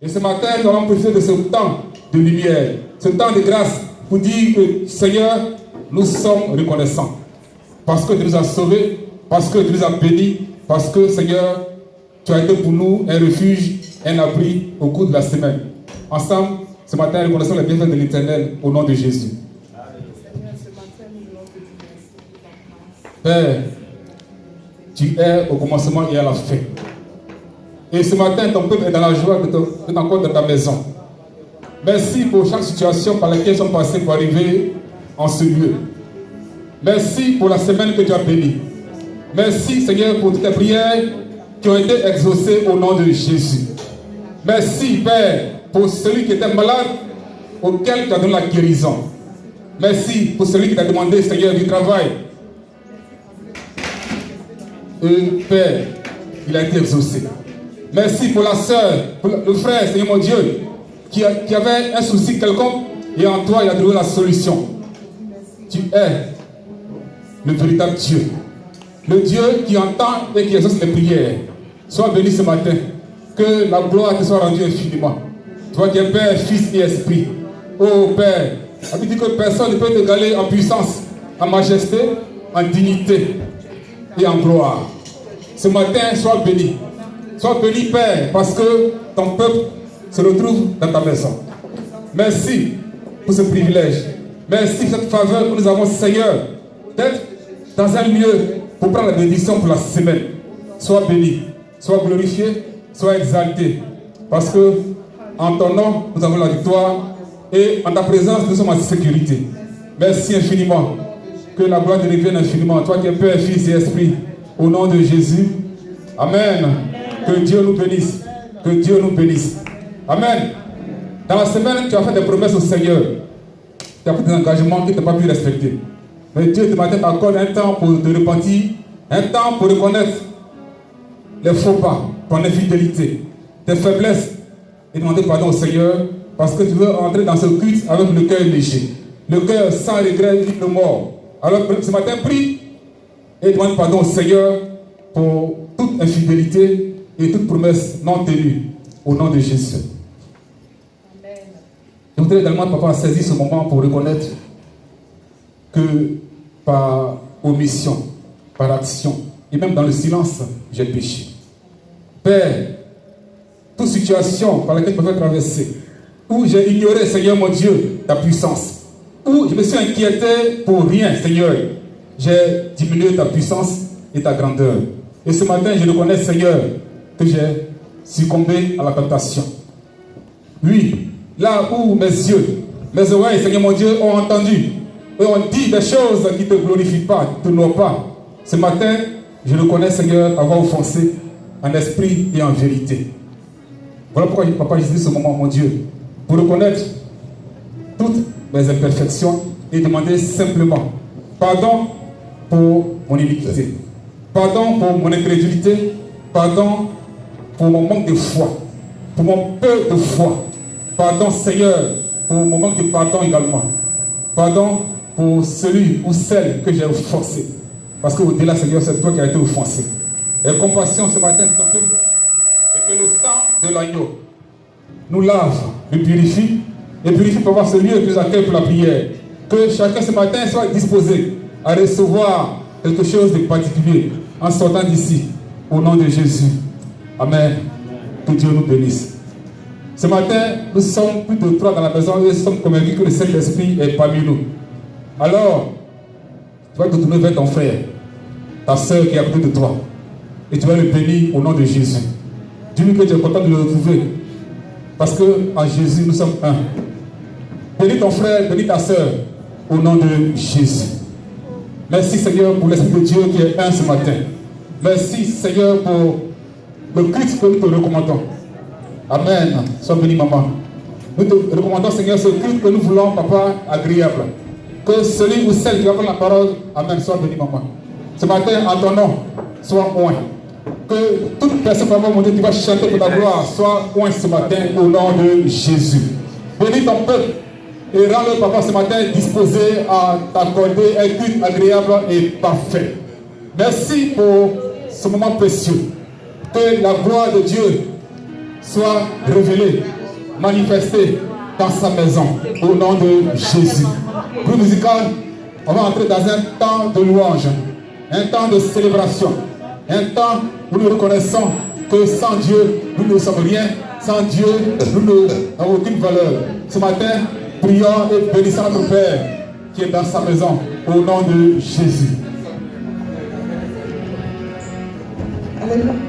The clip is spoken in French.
Et ce matin, nous allons profiter de ce temps de lumière, ce temps de grâce, pour dire que, Seigneur, nous sommes reconnaissants. Parce que tu nous as sauvés, parce que tu nous as bénis, parce que, Seigneur, tu as été pour nous un refuge, un abri au cours de la semaine. Ensemble, ce matin, reconnaissons les bienfaits de l'Éternel au nom de Jésus. Père, tu es au commencement et à la fin. Et ce matin, ton peuple est dans la joie d'être encore dans ta maison. Merci pour chaque situation par laquelle ils sont passés pour arriver en ce lieu. Merci pour la semaine que tu as bénie. Merci, Seigneur, pour toutes les prières qui ont été exaucées au nom de Jésus. Merci, Père, pour celui qui était malade, auquel tu as donné la guérison. Merci pour celui qui t'a demandé, Seigneur, du travail. Et Père, il a été exaucé. Merci pour la sœur, pour le frère, Seigneur mon Dieu, qui avait un souci quelconque, et en toi, il a trouvé la solution. Tu es le véritable Dieu. Le Dieu qui entend et qui exauce les prières. Sois béni ce matin. Que la gloire te soit rendue infiniment. Toi qui es Père, Fils et Esprit. Oh Père, on dit que personne ne peut t'égaler en puissance, en majesté, en dignité et en gloire. Ce matin, sois béni. Sois béni, Père, parce que ton peuple se retrouve dans ta maison. Merci pour ce privilège. Merci pour cette faveur que nous avons, Seigneur, d'être dans un lieu pour prendre la bénédiction pour la semaine. Sois béni, sois glorifié, sois exalté. Parce que en ton nom, nous avons la victoire et en ta présence, nous sommes en sécurité. Merci infiniment. Que la gloire te revienne infiniment. Toi qui es Père, Fils et Esprit, au nom de Jésus. Amen. Que Dieu nous bénisse. Que Dieu nous bénisse. Amen. Dans la semaine, tu as fait des promesses au Seigneur. Tu as pris des engagements que tu n'as pas pu respecter. Mais Dieu te matin t'accorde un temps pour te repentir, un temps pour reconnaître les faux pas, ton infidélité, tes faiblesses et demander pardon au Seigneur parce que tu veux entrer dans ce culte avec le cœur léger, le cœur sans regret ni de mort. Alors ce matin, prie et demande pardon au Seigneur pour toute infidélité et toute promesse non tenue au nom de Jésus. Amen. Je voudrais également, papa, saisir ce moment pour reconnaître que par omission, par action, et même dans le silence, j'ai péché. Père, toute situation par laquelle je peux traverser, où j'ai ignoré, Seigneur mon Dieu, ta puissance, où je me suis inquiété pour rien, Seigneur, j'ai diminué ta puissance et ta grandeur. Et ce matin, je reconnais, Seigneur, que j'ai succombé à la tentation. Oui, là où mes yeux, mes oreilles, Seigneur mon Dieu, ont entendu, et ont dit des choses qui ne te glorifient pas, qui ne t'honorent pas. Ce matin, je reconnais, Seigneur, avoir offensé en esprit et en vérité. Voilà pourquoi, papa, je dis ce moment, mon Dieu, pour reconnaître toutes mes imperfections et demander simplement pardon pour mon iniquité, pardon pour mon incrédulité, pardon pour mon manque de foi, pour mon peu de foi, pardon, Seigneur, pour mon manque de pardon également, pardon pour celui ou celle que j'ai offensé. Parce qu'au-delà, Seigneur, c'est toi qui as été offensé. Et compassion ce matin, c'est ton peuple. Et que le sang de l'agneau nous lave, nous purifie, et purifie pour avoir ce lieu qui nous accueille pour la prière. Que chacun ce matin soit disposé à recevoir quelque chose de particulier en sortant d'ici. Au nom de Jésus. Amen. Que Dieu nous bénisse. Ce matin, nous sommes plus de 3 dans la maison et nous sommes convaincus que le Saint-Esprit est parmi nous. Alors, tu vas te tourner vers ton frère, ta soeur qui est à côté de toi, et tu vas le bénir au nom de Jésus. Dis-lui que tu es content de le retrouver, parce qu'en Jésus, nous sommes un. Bénis ton frère, bénis ta soeur, au nom de Jésus. Merci Seigneur pour l'Esprit de Dieu qui est un ce matin. Merci Seigneur pour le culte que nous te recommandons. Amen. Sois béni, maman. Nous te recommandons, Seigneur, ce culte que nous voulons, papa, agréable. Que celui ou celle qui va prendre la parole, amen, soit béni, maman. Ce matin, en ton nom, sois oint. Que toute personne, papa, mon Dieu, qui va chanter pour ta gloire, soit oint ce matin au nom de Jésus. Bénis ton peuple et rends-le, papa, ce matin disposé à t'accorder un culte agréable et parfait. Merci pour ce moment précieux. Que la gloire de Dieu soit révélé, manifesté dans sa maison, au nom de Jésus. Groupe musical, on va entrer dans un temps de louange, un temps de célébration, un temps où nous reconnaissons que sans Dieu, nous ne sommes rien, sans Dieu, nous n'avons aucune valeur. Ce matin, prions et bénissons notre Père qui est dans sa maison, au nom de Jésus. Alléluia.